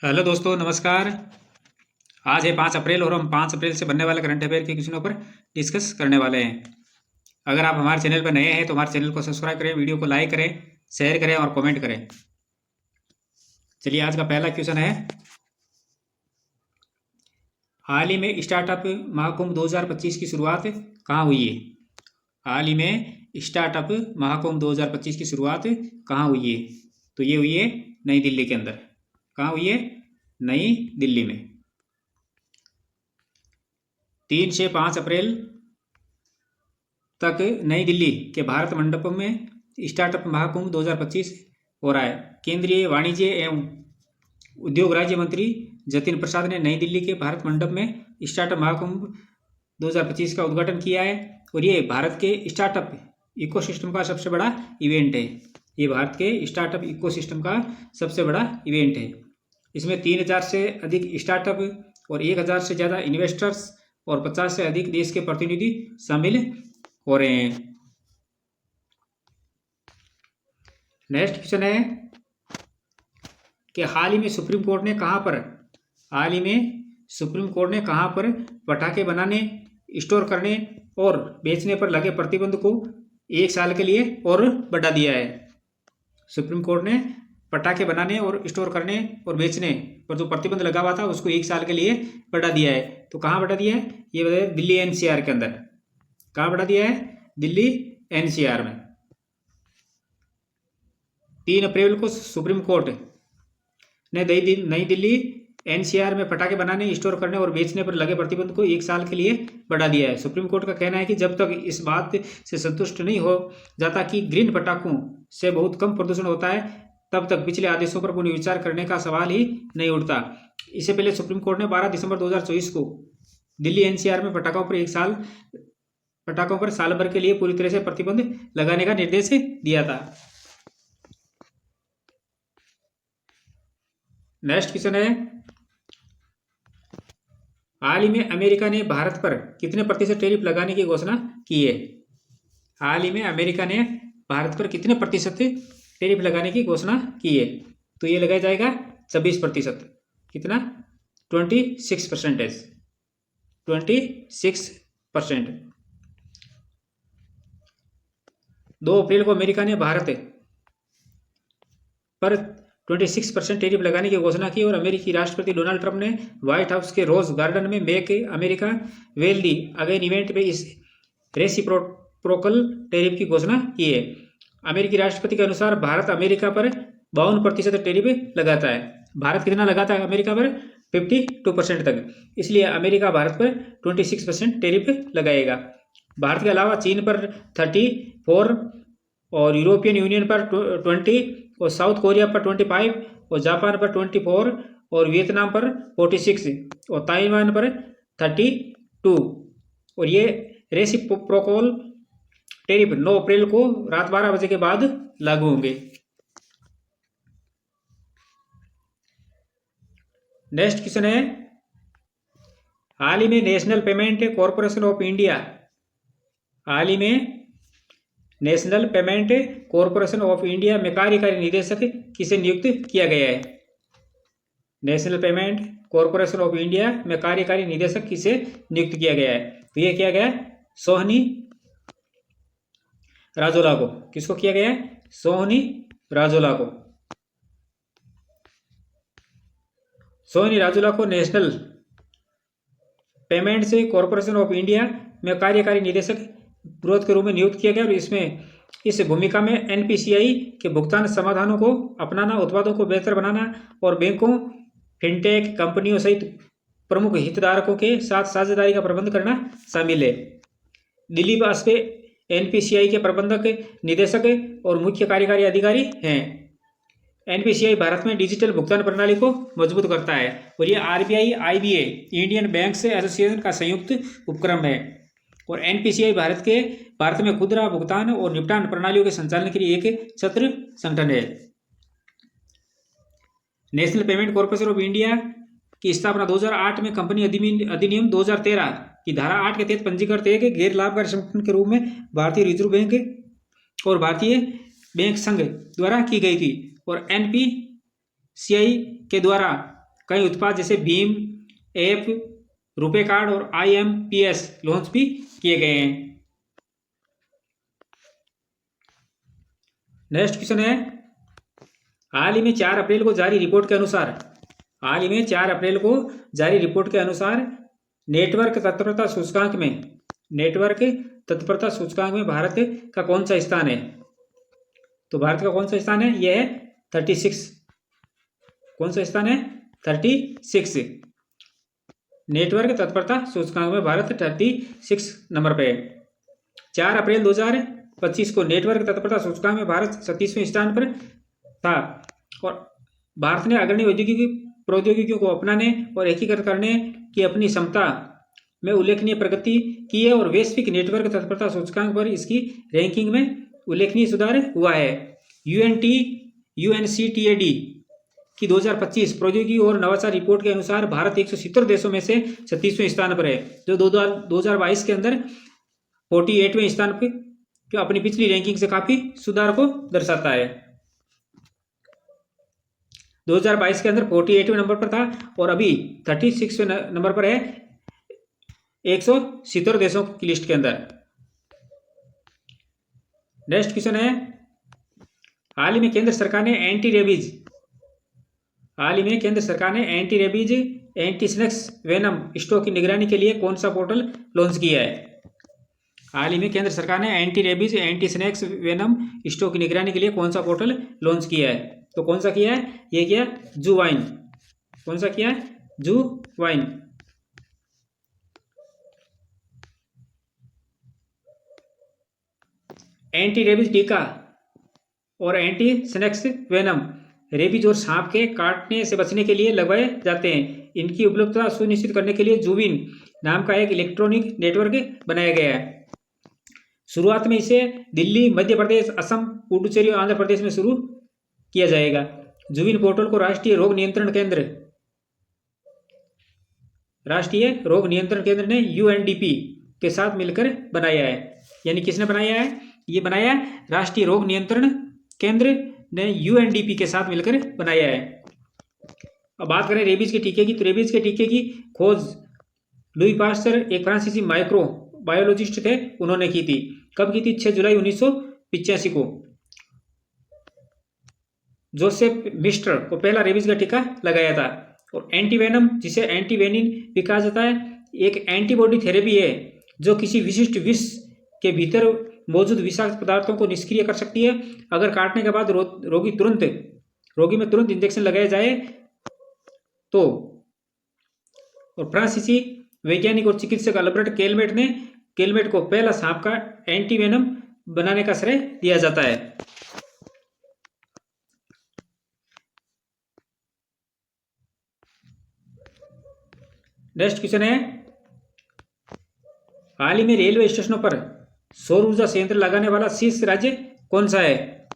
Hello दोस्तों, नमस्कार। आज है 5 अप्रैल और हम 5 अप्रैल से बनने वाले करंट अफेयर के क्वेश्चनों पर डिस्कस करने वाले हैं। अगर आप हमारे चैनल पर नए हैं तो हमारे चैनल को सब्सक्राइब करें, वीडियो को लाइक करें, शेयर करें और कमेंट करें। चलिए, आज का पहला क्वेश्चन है, हाल ही में स्टार्टअप महाकुंभ 2025 की शुरुआत कहाँ हुई है? हाल ही में स्टार्टअप महाकुंभ 2025 की शुरुआत कहाँ हुई है? तो ये हुई है नई दिल्ली के अंदर। कहाँ हुई है? नई दिल्ली में। 3 से 5 अप्रैल तक नई दिल्ली के भारत मंडपम में स्टार्टअप महाकुंभ 2025 हो रहा है। केंद्रीय वाणिज्य एवं उद्योग राज्य मंत्री जतिन प्रसाद ने नई दिल्ली के भारत मंडप में स्टार्टअप महाकुंभ 2025 का उद्घाटन किया है और ये भारत के स्टार्टअप इकोसिस्टम का सबसे बड़ा इवेंट है। ये भारत के स्टार्टअप इकोसिस्टम का सबसे बड़ा इवेंट है। इसमें 3000 से अधिक स्टार्टअप और 1000 से ज़्यादा इन्वेस्टर्स और 50 से अधिक देश के प्रतिनिधि शामिल हो रहे हैं। नेक्स्ट क्वेश्चन है कि हाल ही में सुप्रीम कोर्ट ने कहाँ पर पटाखे बनाने, स्टोर करने और बेचने पर लगे प्रतिबंध को 1 साल के लिए और बढ़ा दिया है। सुप्रीम कोर्ट ने पटाखे बनाने और स्टोर करने और बेचने पर जो प्रतिबंध लगा हुआ था उसको 1 साल के लिए बढ़ा दिया है। तो कहाँ बढ़ा दिया है? ये बताइए, दिल्ली एनसीआर के अंदर। कहाँ बढ़ा दिया है? दिल्ली एनसीआर में। 3 अप्रैल को सुप्रीम कोर्ट ने नई दिल्ली एनसीआर में पटाखे बनाने, स्टोर करने और बेचने पर लगे प्रतिबंध को 1 साल के लिए बढ़ा दिया है। सुप्रीम कोर्ट का कहना है कि जब तक इस बात से संतुष्ट नहीं हो जाता कि ग्रीन पटाखों से बहुत कम प्रदूषण होता है, तब तक पिछले आदेशों पर पुनर्विचार करने का सवाल ही नहीं उठता। इससे पहले सुप्रीम कोर्ट ने 12 दिसंबर 2024 को दिल्ली एनसीआर में पटाखों पर साल भर के लिए पूरी तरह से प्रतिबंध लगाने का निर्देश दिया था। नेक्स्ट क्वेश्चन है, हाल ही में अमेरिका ने भारत पर कितने प्रतिशत टैरिफ लगाने की घोषणा की है? हाल ही में अमेरिका ने भारत पर कितने प्रतिशत टैरिफ लगाने की घोषणा की है? तो ये लगाया जाएगा 26%। कितना? 26%। 26%। 2 अप्रैल को अमेरिका ने भारत पर 26% टैरिफ लगाने की घोषणा की और अमेरिकी राष्ट्रपति डोनाल्ड ट्रंप ने व्हाइट हाउस के रोज गार्डन में make America wealthy again event में इस रेसिप्रोकल टैरिफ की घोषणा की है। अमेरिकी राष्ट्रपति के अनुसार भारत अमेरिका पर 52% टैरिफ लगाता है। भारत कितना लगाता है अमेरिका पर? 52% तक। इसलिए अमेरिका भारत पर 26% टैरिफ लगाएगा। भारत के अलावा चीन पर 34 और यूरोपियन यूनियन पर 20 और साउथ कोरिया पर 25 और जापान पर 24 और वियतनाम पर 46 और ताइवान पर 32 और ये रेसिप्रोकल टैरिफ 9 अप्रैल को रात 12 बजे के बाद लागू होंगे। नेक्स्ट क्वेश्चन है, हाल ही में national payment corporation of India में कार्यकारी निदेशक किसे नियुक्त किया गया है? National payment corporation of India में कार्यकारी निदेशक किसे नियुक्त किया गया है? तो ये किया गया है सोहनी राजोला को। किसको किया गया है? सोहनी राजोला को। सोहनी राजोला को national payments corporation of India में कार्यकारी निदेशक ग्रोथ के रूप में नियुक्त किया गया और इस भूमिका में एनपीसीआई के भुगतान समाधानों को अपनाना, उत्पादों को बेहतर बनाना और बैंकों, फिनटेक कंपनियों सहित प्रमुख हितधारकों के साथ साझेदारी का प्रबंध करना शामिल है। दिलीप आस्पे एनपीसीआई के प्रबंधक, निदेशक और मुख्य कार्यकारी अधिकारी हैं। एनपीसीआई भारत में डिजिटल भुगतान प्रणाली को मजबूत करता है और ये RBI, IBA, Indian banks association का संयुक्त उपक्रम है और एनपीसीआई भारत में खुदरा भुगतान और निपटान प्रणालियों के संचालन के लिए एक छत्र संगठन है। National payment corporation of India की स्थापना 2008 में कंपनी अधिनियम 2013 की धारा 8 के तहत पंजीकृत एक गैर लाभकारी संगठन के रूप में भारतीय रिजर्व बैंक और भारतीय बैंक संघ द्वारा की गई थी और एनपीसीआई के द्वारा कई उत्पाद जैसे भीम ऐप, रुपे कार्ड और IMPS लॉन्च भी किए गए हैं। नेक्स्ट क्वेश्चन है, हाल ही में 4 अप्रैल को जारी रिपोर्ट के अनुसार, हाल ही में 4 अप्रैल को जारी रिपोर्ट के अनुसार नेटवर्क तत्परता सूचकांक में, नेटवर्क तत्परता सूचकांक में भारत का कौन सा स्थान है? तो भारत का कौन सा स्थान है? यह है 36। कौन सा स्थान है? 36। नेटवर्क तत्परता सूचकांक में भारत 36 नंबर पे है। 4 अप्रैल 2025 को नेटवर्क तत्परता सूचकांक में भारत 37वें स्थान पर था और भारत ने अग्रणी औद्योगिक प्रौद्योगिकियों को अपनाने और एकीकृत करने की अपनी क्षमता में उल्लेखनीय प्रगति की है और वैश्विक नेटवर्क तत्परता सूचकांक पर इसकी रैंकिंग में उल्लेखनीय सुधार हुआ है। UNCTAD की 2025 प्रौद्योगिकी और नवाचार रिपोर्ट के अनुसार भारत 170 देशों में से 36वें स्थान पर है, जो 2022 के अंदर 48वें स्थान पर, जो अपनी पिछली रैंकिंग से काफी सुधार को दर्शाता है। 2022 के अंदर 48वें नंबर पर था और अभी 36वें नंबर पर है 170 देशों की लिस्ट के अंदर। नेक्स्ट क्वेश्चन है, हाल ही में केंद्र सरकार ने एंटी रेबीज एंटीस्नेक्स वेनम स्टॉक की निगरानी के लिए कौन सा पोर्टल लॉन्च किया है? हाल ही में केंद्र सरकार ने एंटी रेबीज एंटीस्नेक्स वेनम स्टॉक की निगरानी के लिए कौन सा पोर्टल लॉन्च किया है? तो कौन सा किया है? ये किया जुवाइन। कौन सा किया है? जुवाइन। एंटी रेबीज टीका और एंटी स्नेक्स वेनम रेबीज और सांप के काटने से बचने के लिए लगाए जाते हैं। इनकी उपलब्धता सुनिश्चित करने के लिए जुविन नाम का एक इलेक्ट्रॉनिक नेटवर्क बनाया गया है। शुरुआत में इसे दिल्ली, मध्य प्रदेश, असम, पुडुचेरी और आंध्र प्रदेश में शुरू किया जाएगा। जुविन पोर्टल को राष्ट्रीय रोग नियंत्रण केंद्र ने UNDP के साथ मिलकर बनाया है। यानी किसने बनाया है? ये बनाया है राष्ट्रीय रोग नियंत्रण केंद्र ने UNDP के साथ मिलकर बनाया है। अब बात करें रेबीज के टीके की, तो रेबीज के टीके की खोज लुई पास्चर, एक फ्रांसीसी माइक्रो बायोलॉजिस्ट थे, उन्होंने की थी। कब की थी? 6 जुलाई 1985 को जोसेफ मिस्टर को पहला रेबीज का टीका लगाया था। और एंटीवेनम, जिसे एंटीवेनिन भी कहा जाता है, एक एंटीबॉडी थेरेपी है जो किसी विशिष्ट विष के भीतर मौजूद विषाक्त पदार्थों को निष्क्रिय कर सकती है। अगर काटने के बाद रोगी में तुरंत इंजेक्शन लगाया जाए तो। और फ्रांसीसी वैज्ञानिक और चिकित्सक अल्बर्ट केलमेट को पहला सांप का एंटीवेनम बनाने का श्रेय दिया जाता है। नेक्स्ट क्वेश्चन है, हाल ही में रेलवे स्टेशनों पर सौर ऊर्जा संयंत्र लगाने वाला शीर्ष राज्य कौन सा है?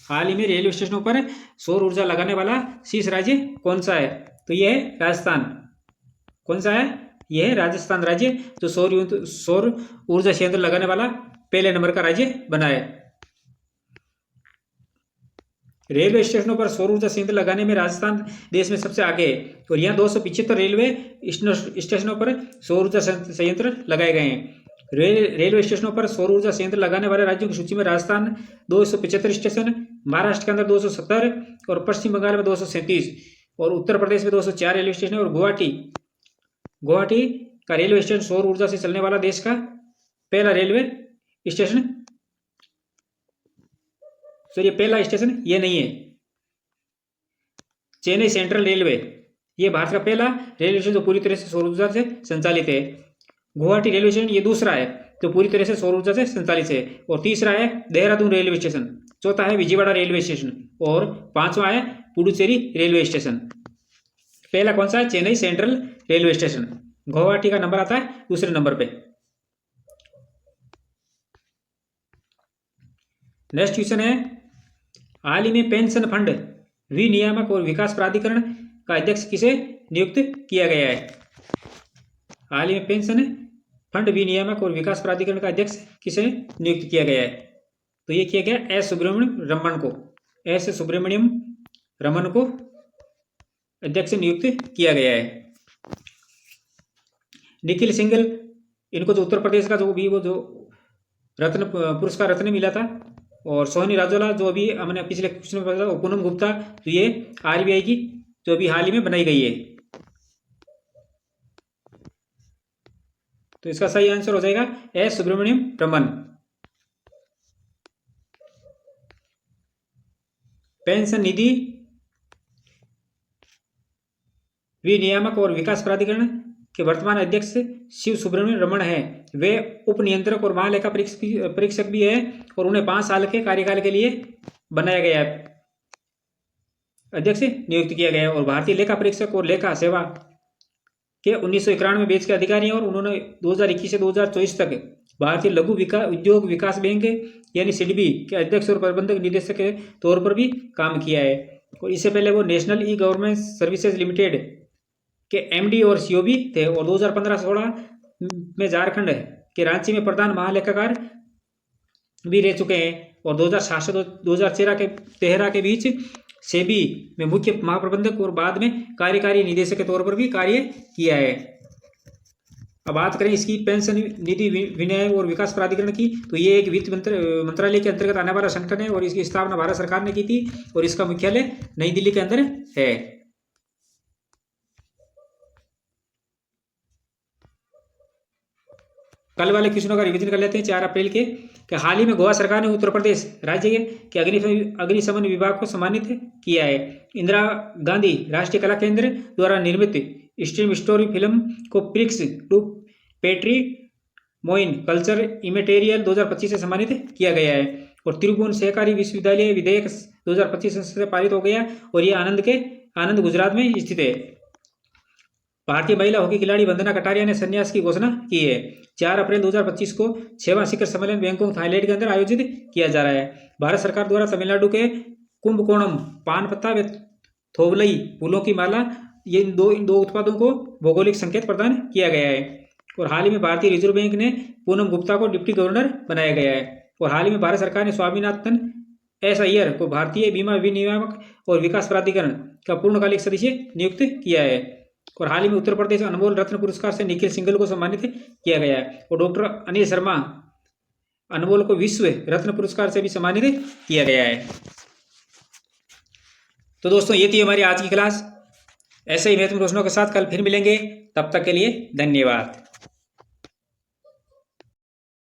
हाल ही में रेलवे स्टेशनों पर सौर ऊर्जा लगाने वाला शीर्ष राज्य कौन सा है? तो यह है राजस्थान। कौन सा है? यह है राजस्थान राज्य, जो सौर ऊर्जा संयंत्र लगाने वाला पहले नंबर का राज्य बना है। रेलवे स्टेशनों पर सौर ऊर्जा संयंत्र लगाने में राजस्थान देश में सबसे आगे है और यहाँ 275 रेलवे स्टेशनों पर सौर ऊर्जा संयंत्र लगाए गए हैं। रेलवे स्टेशनों पर सौर ऊर्जा संयंत्र लगाने वाले राज्यों की सूची में राजस्थान 275 स्टेशन, महाराष्ट्र के अंदर 270 और पश्चिम बंगाल में 237 और उत्तर प्रदेश में 204 रेलवे स्टेशन और गुवाहाटी का रेलवे स्टेशन सौर ऊर्जा से चलने वाला देश का पहला रेलवे स्टेशन। तो ये पहला स्टेशन ये नहीं है। चेन्नई सेंट्रल रेलवे, ये भारत का पहला रेलवे स्टेशन जो पूरी तरह से सौर ऊर्जा से संचालित है। गुवाहाटी रेलवे स्टेशन ये दूसरा है जो पूरी तरह से सौर ऊर्जा से संचालित है। और तीसरा है देहरादून रेलवे स्टेशन, चौथा है विजयवाड़ा रेलवे स्टेशन और पांचवा है पुडुचेरी रेलवे स्टेशन। पहला कौन सा है? Chennai central railway station. Guwahati का नंबर आता है दूसरे नंबर पे। नेक्स्ट क्वेश्चन है, हाल ही में पेंशन फंड विनियामक और विकास प्राधिकरण का अध्यक्ष किसे नियुक्त किया गया है? हाल ही में पेंशन फंड विनियामक और विकास प्राधिकरण का अध्यक्ष किसे नियुक्त किया गया है? तो ये किया गया एस सुब्रमण्यम रमन को अध्यक्ष नियुक्त किया गया है। निखिल सिंघल, इनको जो उत्तर प्रदेश का जो भी वो जो रत्न पुरस्कार रत्न मिला था, और सोहनी राजोला जो अभी हमने पिछले क्वेश्चन में बताया, और पूनम गुप्ता तो ये आरबीआई की जो अभी हाल ही में बनाई गई है। तो इसका सही आंसर हो जाएगा एस सुब्रमण्यम रमन। पेंशन निधि विनियामक और विकास प्राधिकरण के वर्तमान अध्यक्ष शिव सुब्रमण्यम रमन है। वे उप नियंत्रक और महालेखा परीक्षक भी है, और उन्हें 5 साल के कार्यकाल के लिए बनाया गया है, अध्यक्ष नियुक्त किया गया है। और भारतीय लेखा परीक्षक और लेखा सेवा के 1991 बैच के अधिकारी हैं, और उन्होंने 2021 से 2024 तक भारतीय लघु उद्योग विकास बैंक यानी सिडबी के अध्यक्ष और प्रबंधक निदेशक के तौर पर भी काम किया है। और इससे पहले वो national e governance services limited के एमडी और सीओबी थे, और 2015-16 में झारखंड के रांची में प्रधान महालेखाकार भी रह चुके हैं, और 2007 से 2013 के बीच सेबी में मुख्य महाप्रबंधक और बाद में कार्यकारी निदेशक के तौर पर भी कार्य किया है। अब बात करें इसकी पेंशन निधि विनियाय और विकास प्राधिकरण की, तो ये एक वित्त मंत्रालय के अंतर्गत आने वाला संगठन है, और इसकी स्थापना भारत सरकार ने की थी, और इसका मुख्यालय नई दिल्ली के अंदर है। कल वाले क्वेश्चनों का रिवीजन कर लेते हैं 4 अप्रैल के, कि हाल ही में गोवा सरकार ने उत्तर प्रदेश राज्य के अग्निशमन विभाग को सम्मानित किया है। इंदिरा गांधी राष्ट्रीय कला केंद्र द्वारा निर्मित स्ट्रीम स्टोरी फिल्म को प्रिक्स टू पेट्री मोइन कल्चर इमेटेरियल 2025 से सम्मानित किया गया है। और त्रिभुवन सहकारी विश्वविद्यालय विधेयक 2025 से पारित हो गया, और ये आनंद गुजरात में स्थित है। भारतीय महिला हॉकी खिलाड़ी वंदना कटारिया ने संन्यास की घोषणा की है। 4 अप्रैल 2025 को 6वां शिखर सम्मेलन बैंकॉक थाईलैंड के अंदर आयोजित किया जा रहा है। भारत सरकार द्वारा तमिलनाडु के कुंभकोणम पान पत्ता व थोवलई फूलों की माला, ये इन दो उत्पादों को भौगोलिक संकेत प्रदान किया गया है। और हाल ही में भारतीय रिजर्व बैंक ने पूनम गुप्ता को डिप्टी गवर्नर बनाया गया है। और हाल ही में भारत सरकार ने स्वामीनाथन एस अय्यर को भारतीय बीमा विनियामक और विकास प्राधिकरण का पूर्णकालिक सदस्य नियुक्त किया है। और हाल ही में उत्तर प्रदेश अनमोल रत्न पुरस्कार से निखिल सिंघल को सम्मानित किया गया है, और डॉक्टर अनिल शर्मा अनमोल को विश्व रत्न पुरस्कार से भी सम्मानित किया गया है। तो दोस्तों, ये थी हमारी आज की क्लास। ऐसे ही महत्वपूर्ण प्रश्नों के साथ कल फिर मिलेंगे, तब तक के लिए धन्यवाद।